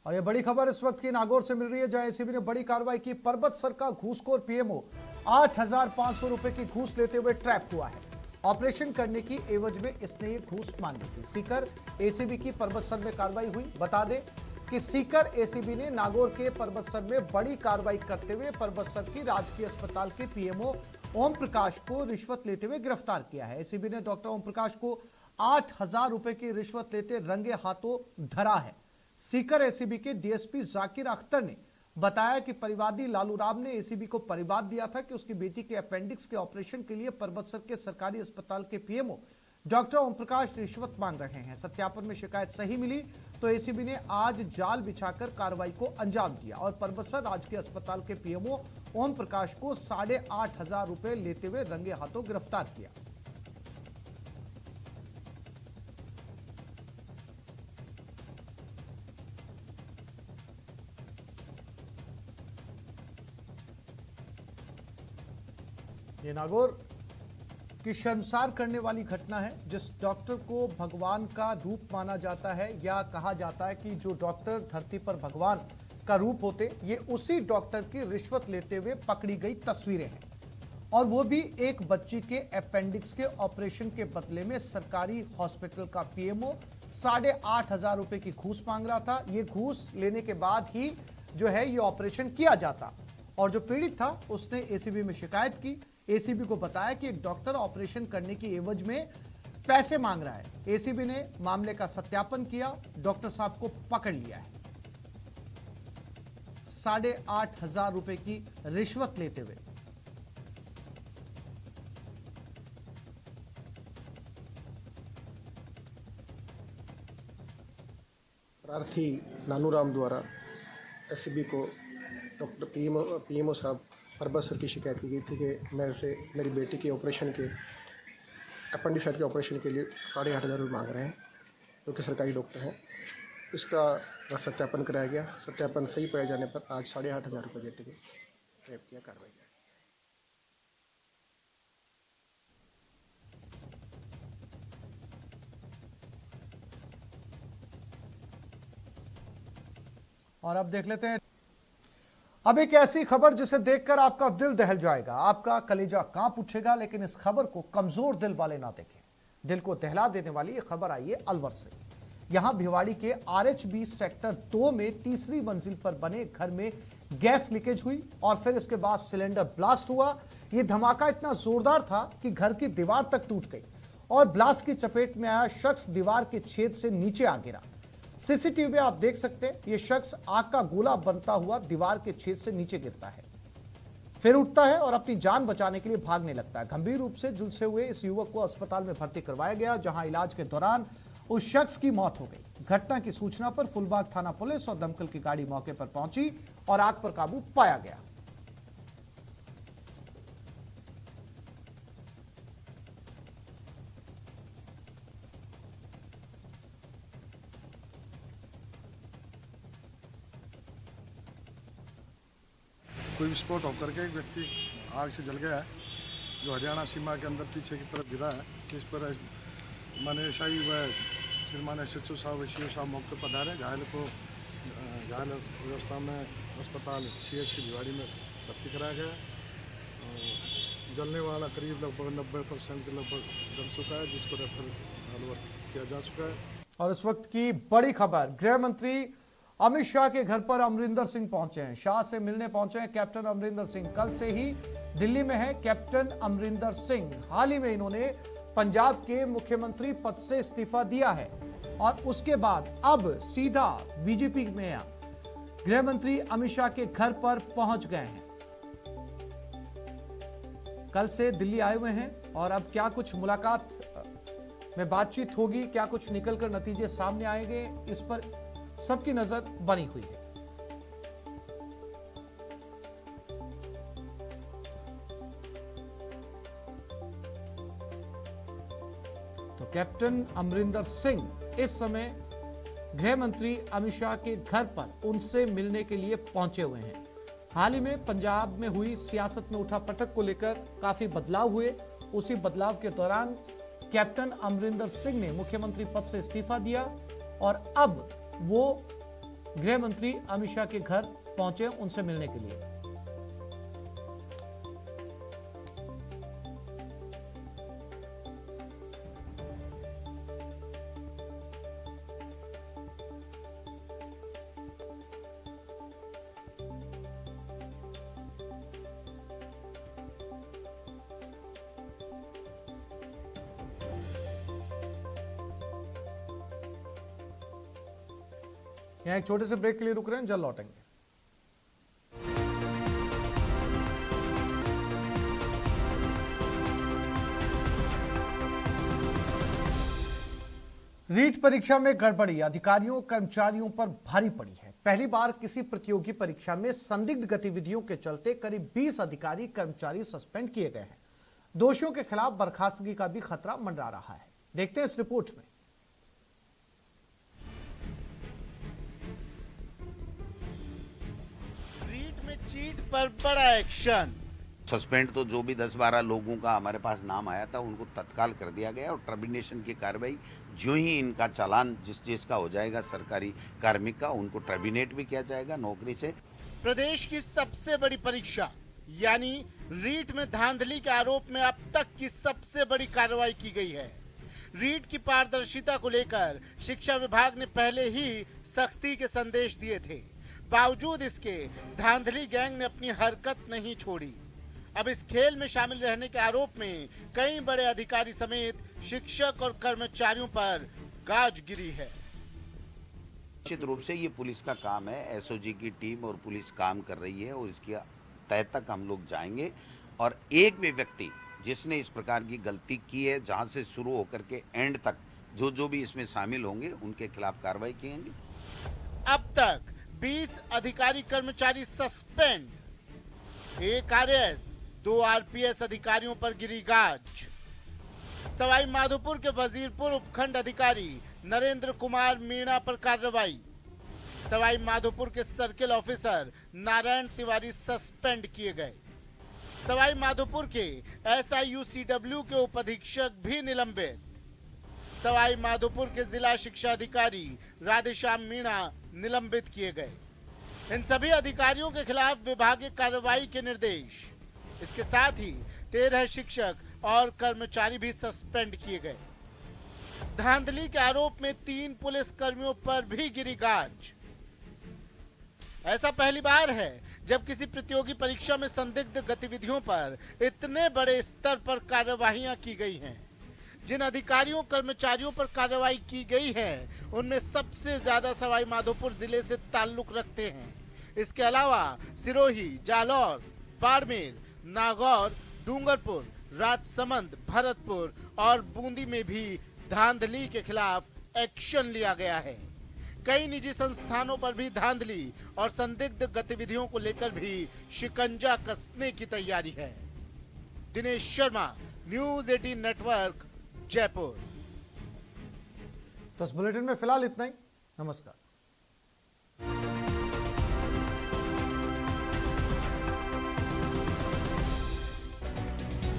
और ये बड़ी खबर इस वक्त की नागौर से मिल रही है, जहां एसीबी ने बड़ी कार्रवाई की। परबतसर का घूसखोर पीएमओ 8,500 रुपए की घूस लेते हुए ट्रैप हुआ है। ऑपरेशन करने की एवज में इसने ये घूस मांगी थी। सीकर एसीबी की परबतसर में कार्रवाई हुई। बता दें कि सीकर एसीबी ने नागौर के परबतसर में बड़ी कार्रवाई करते हुए परबतसर की राजकीय अस्पताल के पीएमओ ओम प्रकाश को रिश्वत लेते हुए गिरफ्तार किया है। एसीबी ने डॉक्टर ओम प्रकाश को 8,000 रुपए की रिश्वत लेते रंगे हाथों धरा है। सीकर एसीबी के डीएसपी जाकिर अख्तर ने बताया कि परिवादी लालू राम ने एसीबी को परिवाद दिया था कि उसकी बेटी के अपेंडिक्स के ऑपरेशन के लिए परबतसर के सरकारी अस्पताल के पीएमओ डॉक्टर ओम प्रकाश रिश्वत मांग रहे हैं। सत्यापन में शिकायत सही मिली तो एसीबी ने आज जाल बिछाकर कार्रवाई को अंजाम दिया और परबतसर राजकीय अस्पताल के पीएमओ ओम प्रकाश को 8,500 रुपए लेते हुए रंगे हाथों गिरफ्तार किया। ये नागौर की शर्मसार करने वाली घटना है। जिस डॉक्टर को भगवान का रूप माना जाता है या कहा जाता है कि जो डॉक्टर धरती पर भगवान का रूप होते, ये उसी डॉक्टर की रिश्वत लेते हुए पकड़ी गई तस्वीरें हैं। और वो भी एक बच्ची के अपेंडिक्स के ऑपरेशन के बदले में सरकारी हॉस्पिटल का पीएमओ 8,500 रुपए की घूस मांग रहा था। ये घूस लेने के बाद ही जो है ये ऑपरेशन किया जाता। और जो पीड़ित था उसने एसीबी में शिकायत की। एसीबी को बताया कि एक डॉक्टर ऑपरेशन करने की एवज में पैसे मांग रहा है। एसीबी ने मामले का सत्यापन किया, डॉक्टर साहब को पकड़ लिया है 8,500 रुपए की रिश्वत लेते हुए। प्रार्थी लालू राम द्वारा एसीबी को डॉक्टर पीएमओ साहब परबतसर की शिकायत की गई थी कि मेरे से मेरी बेटी के ऑपरेशन के अपेंडिसाइटिस के ऑपरेशन के लिए 8,500 रुपये मांग रहे हैं, जो कि सरकारी डॉक्टर हैं। इसका सत्यापन कराया गया। सत्यापन सही पाए जाने पर आज 8,500 रुपये देते हुए ट्रैप किया कार्रवाई जाए। और अब देख लेते हैं अब एक ऐसी खबर जिसे देखकर आपका दिल दहल जाएगा, आपका कलेजा कांप उठेगा। लेकिन इस खबर को कमजोर दिल वाले ना देखें। दिल को दहला देने वाली ये खबर आई है अलवर से। यहां भिवाड़ी के आरएचबी सेक्टर 2 में तीसरी मंजिल पर बने घर में गैस लीकेज हुई और फिर इसके बाद सिलेंडर ब्लास्ट हुआ। यह धमाका इतना जोरदार था कि घर की दीवार तक टूट गई और ब्लास्ट की चपेट में आया शख्स दीवार के छेद से नीचे आ गिरा। सीसीटीवी में आप देख सकते हैं यह शख्स आग का गोला बनता हुआ दीवार के छेद से नीचे गिरता है, फिर उठता है और अपनी जान बचाने के लिए भागने लगता है। गंभीर रूप से झुलसे हुए इस युवक को अस्पताल में भर्ती करवाया गया, जहां इलाज के दौरान उस शख्स की मौत हो गई। घटना की सूचना पर फुलबाग थाना पुलिस और दमकल की गाड़ी मौके पर पहुंची और आग पर काबू पाया गया। कोई विस्फोट होकर के एक व्यक्ति आग से जल गया है, जो हरियाणा सीमा के अंदर पीछे की तरफ गिरा है। इस पर माननीय शाही व श्रीमान SHO साहब व साहब मौके पर पधारे। घायल अवस्था में अस्पताल CHC भिवाड़ी में भर्ती कराया गया। जलने वाला करीब लगभग 90% के लगभग जल चुका है, जिसको रेफर अलवर किया जा चुका है। और इस वक्त की बड़ी खबर, गृह मंत्री अमित शाह के घर पर अमरिंदर सिंह पहुंचे हैं। शाह से मिलने पहुंचे हैं कैप्टन अमरिंदर सिंह। कल से ही दिल्ली में है कैप्टन अमरिंदर सिंह। हाल ही में इन्होंने पंजाब के मुख्यमंत्री पद से इस्तीफा दिया है और उसके बाद अब सीधा बीजेपी में गृह मंत्री अमित शाह के घर पर पहुंच गए हैं। कल से दिल्ली आए हुए हैं और अब क्या कुछ मुलाकात में बातचीत होगी, क्या कुछ निकलकर नतीजे सामने आएंगे, इस पर सबकी नजर बनी हुई है। तो कैप्टन अमरिंदर सिंह इस समय गृह मंत्री अमित शाह के घर पर उनसे मिलने के लिए पहुंचे हुए हैं। हाल ही में पंजाब में हुई सियासत में उठा पटक को लेकर काफी बदलाव हुए। उसी बदलाव के दौरान कैप्टन अमरिंदर सिंह ने मुख्यमंत्री पद से इस्तीफा दिया और अब वो गृह मंत्री अमित शाह के घर पहुंचे उनसे मिलने के लिए। यहाँ एक छोटे से ब्रेक के लिए रुक रहे हैं, जल्द लौटेंगे। रीट परीक्षा में गड़बड़ी अधिकारियों कर्मचारियों पर भारी पड़ी है। पहली बार किसी प्रतियोगी परीक्षा में संदिग्ध गतिविधियों के चलते करीब 20 अधिकारी कर्मचारी सस्पेंड किए गए हैं। दोषियों के खिलाफ बर्खास्तगी का भी खतरा मंडरा रहा है। देखते हैं इस रिपोर्ट में। चीट पर बड़ा एक्शन। सस्पेंड तो जो भी 10-12 लोगों का हमारे पास नाम आया था उनको तत्काल कर दिया गया और टर्मिनेशन की कार्रवाई जो ही इनका चालान जिसका हो जाएगा सरकारी कार्मिक का उनको टर्मिनेट भी किया जाएगा नौकरी से। प्रदेश की सबसे बड़ी परीक्षा यानी रीट में धांधली के आरोप में अब तक की सबसे बड़ी कार्रवाई की गई है। रीट की पारदर्शिता को लेकर शिक्षा विभाग ने पहले ही सख्ती के संदेश दिए थे। बावजूद इसके धांधली गैंग ने अपनी हरकत नहीं छोड़ी। अब इस खेल में शामिल रहने के आरोप में कई बड़े अधिकारी समेत शिक्षक और कर्मचारियों पर गाज गिरी है। निश्चित रूप से ये पुलिस का काम है। एसओजी की टीम और पुलिस काम कर रही है और इसकी तह तक हम लोग जाएंगे और एक भी व्यक्ति जिसने इस प्रकार की गलती की है जहां से शुरू होकर के एंड तक जो भी इसमें शामिल होंगे उनके खिलाफ कार्रवाई की जाएगी। अब तक 20 अधिकारी कर्मचारी सस्पेंड, 1 आरएएस, 2 आरपीएस अधिकारियों पर गिरी गाज। सवाई माधोपुर के वजीरपुर उपखंड अधिकारी नरेंद्र कुमार मीणा पर कार्रवाई। सवाई माधोपुर के circle officer Narayan Tiwari suspend किए गए। सवाई माधोपुर के एसआईयूसीडब्ल्यू के उपाधीक्षक भी निलंबित। सवाई माधोपुर के जिला शिक्षा अधिकारी राधेश्याम मीणा निलंबित किए गए। इन सभी अधिकारियों के खिलाफ विभागीय कार्रवाई के निर्देश। इसके साथ ही 13 शिक्षक और कर्मचारी भी सस्पेंड किए गए। धांधली के आरोप में 3 पुलिस कर्मियों पर भी गिरी गाज। ऐसा पहली बार है जब किसी प्रतियोगी परीक्षा में संदिग्ध गतिविधियों पर इतने बड़े स्तर पर कार्रवाइयां की गई हैं। जिन अधिकारियों कर्मचारियों पर कार्रवाई की गई है उनमें सबसे ज्यादा सवाई माधोपुर जिले से ताल्लुक रखते हैं। इसके अलावा सिरोही, जालौर, बाड़मेर, नागौर, डूंगरपुर, राजसमंद, भरतपुर और बूंदी में भी धांधली के खिलाफ एक्शन लिया गया है। कई निजी संस्थानों पर भी धांधली और संदिग्ध गतिविधियों को लेकर भी शिकंजा कसने की तैयारी है। Dinesh Sharma, news 18 network, Jaipur. तो इस बुलेटिन में फिलहाल इतना ही। नमस्कार।